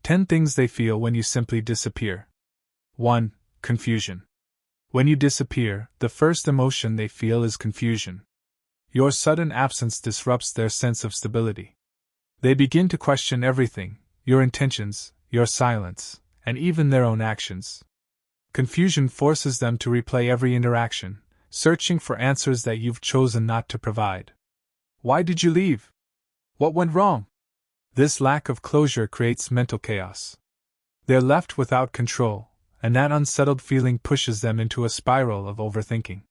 10 things they feel when you simply disappear. 1. Confusion. When you disappear, the first emotion they feel is confusion. Your sudden absence disrupts their sense of stability. They begin to question everything: your intentions, your silence, and even their own actions. Confusion forces them to replay every interaction, searching for answers that you've chosen not to provide. Why did you leave? What went wrong? This lack of closure creates mental chaos. They're left without control, and that unsettled feeling pushes them into a spiral of overthinking.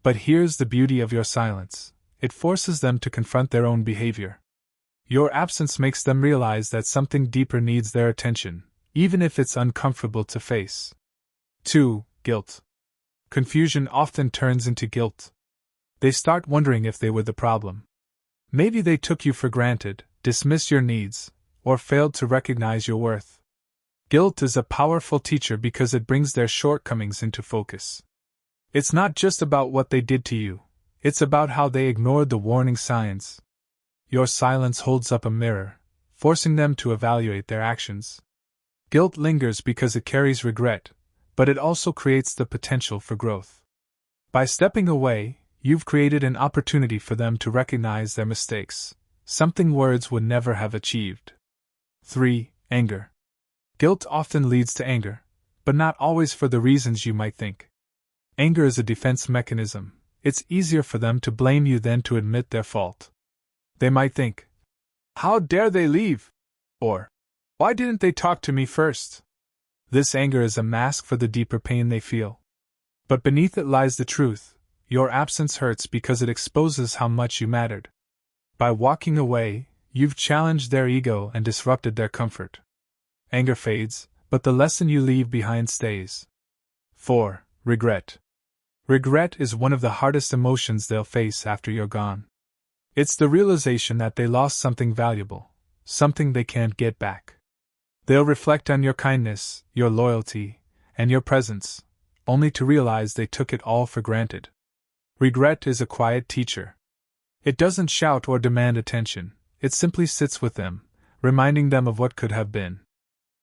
But here's the beauty of your silence: it forces them to confront their own behavior. Your absence makes them realize that something deeper needs their attention, even if it's uncomfortable to face. 2. Guilt. Confusion often turns into guilt. They start wondering if they were the problem. Maybe they took you for granted, dismissed your needs, or failed to recognize your worth. Guilt is a powerful teacher because it brings their shortcomings into focus. It's not just about what they did to you, it's about how they ignored the warning signs. Your silence holds up a mirror, forcing them to evaluate their actions. Guilt lingers because it carries regret, but it also creates the potential for growth. By stepping away, you've created an opportunity for them to recognize their mistakes, something words would never have achieved. 3. Anger. Guilt often leads to anger, but not always for the reasons you might think. Anger is a defense mechanism. It's easier for them to blame you than to admit their fault. They might think, "How dare they leave?" Or, "Why didn't they talk to me first?" This anger is a mask for the deeper pain they feel. But beneath it lies the truth: your absence hurts because it exposes how much you mattered. By walking away, you've challenged their ego and disrupted their comfort. Anger fades, but the lesson you leave behind stays. 4. Regret. Regret is one of the hardest emotions they'll face after you're gone. It's the realization that they lost something valuable, something they can't get back. They'll reflect on your kindness, your loyalty, and your presence, only to realize they took it all for granted. Regret is a quiet teacher. It doesn't shout or demand attention, it simply sits with them, reminding them of what could have been.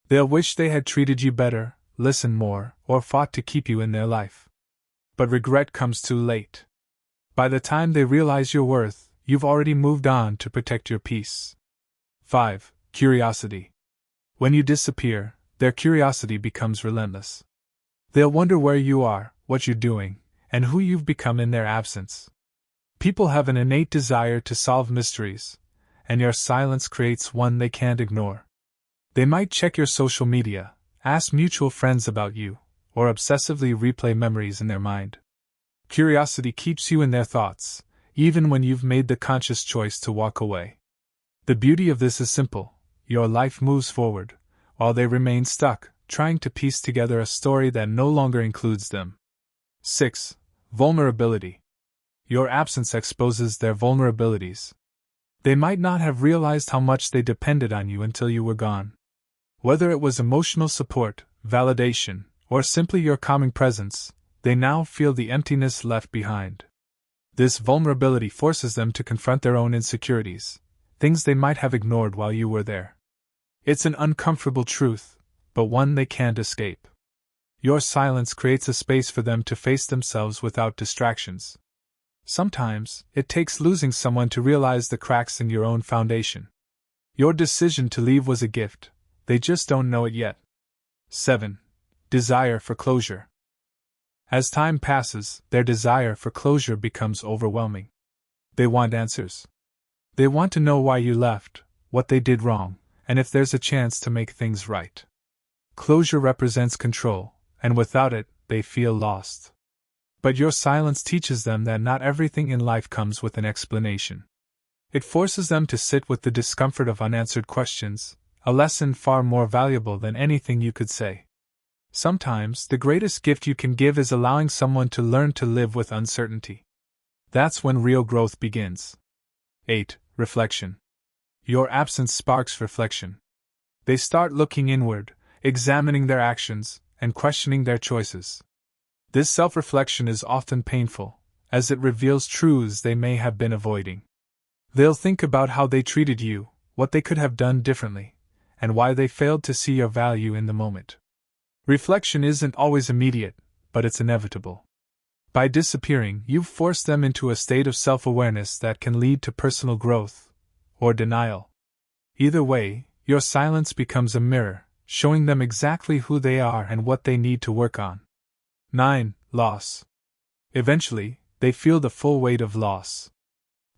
They'll wish they had treated you better, listened more, or fought to keep you in their life. But regret comes too late. By the time they realize your worth, you've already moved on to protect your peace. 5. Curiosity. When you disappear, their curiosity becomes relentless. They'll wonder where you are, what you're doing, and who you've become in their absence. People have an innate desire to solve mysteries, and your silence creates one they can't ignore. They might check your social media, ask mutual friends about you, or obsessively replay memories in their mind. Curiosity keeps you in their thoughts, even when you've made the conscious choice to walk away. The beauty of this is simple: your life moves forward, while they remain stuck, trying to piece together a story that no longer includes them. 6. Vulnerability. Your absence exposes their vulnerabilities. They might not have realized how much they depended on you until you were gone. Whether it was emotional support, validation, or simply your calming presence, they now feel the emptiness left behind. This vulnerability forces them to confront their own insecurities, things they might have ignored while you were there. It's an uncomfortable truth, but one they can't escape. Your silence creates a space for them to face themselves without distractions. Sometimes, it takes losing someone to realize the cracks in your own foundation. Your decision to leave was a gift, they just don't know it yet. 7. Desire for closure. As time passes, their desire for closure becomes overwhelming. They want answers. They want to know why you left, what they did wrong, and if there's a chance to make things right. Closure represents control, and without it, they feel lost. But your silence teaches them that not everything in life comes with an explanation. It forces them to sit with the discomfort of unanswered questions, a lesson far more valuable than anything you could say. Sometimes, the greatest gift you can give is allowing someone to learn to live with uncertainty. That's when real growth begins. 8. Reflection. Your absence sparks reflection. They start looking inward, examining their actions, and questioning their choices. This self-reflection is often painful, as it reveals truths they may have been avoiding. They'll think about how they treated you, what they could have done differently, and why they failed to see your value in the moment. Reflection isn't always immediate, but it's inevitable. By disappearing, you've forced them into a state of self-awareness that can lead to personal growth or denial. Either way, your silence becomes a mirror, showing them exactly who they are and what they need to work on. 9. Loss. Eventually, they feel the full weight of loss.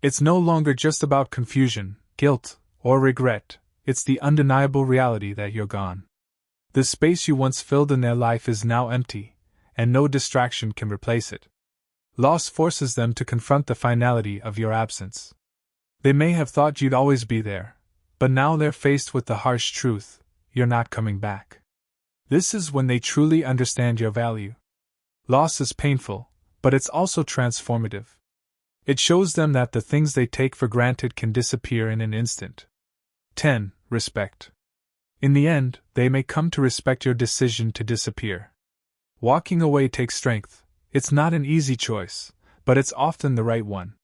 It's no longer just about confusion, guilt, or regret, it's the undeniable reality that you're gone. The space you once filled in their life is now empty, and no distraction can replace it. Loss forces them to confront the finality of your absence. They may have thought you'd always be there, but now they're faced with the harsh truth: you're not coming back. This is when they truly understand your value. Loss is painful, but it's also transformative. It shows them that the things they take for granted can disappear in an instant. 10. Respect. In the end, they may come to respect your decision to disappear. Walking away takes strength. It's not an easy choice, but it's often the right one.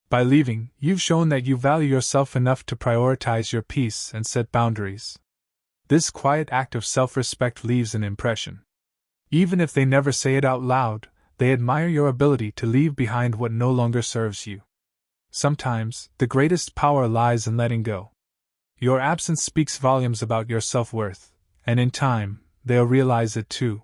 By leaving, you've shown that you value yourself enough to prioritize your peace and set boundaries. This quiet act of self-respect leaves an impression. Even if they never say it out loud, they admire your ability to leave behind what no longer serves you. Sometimes, the greatest power lies in letting go. Your absence speaks volumes about your self-worth, and in time, they'll realize it too.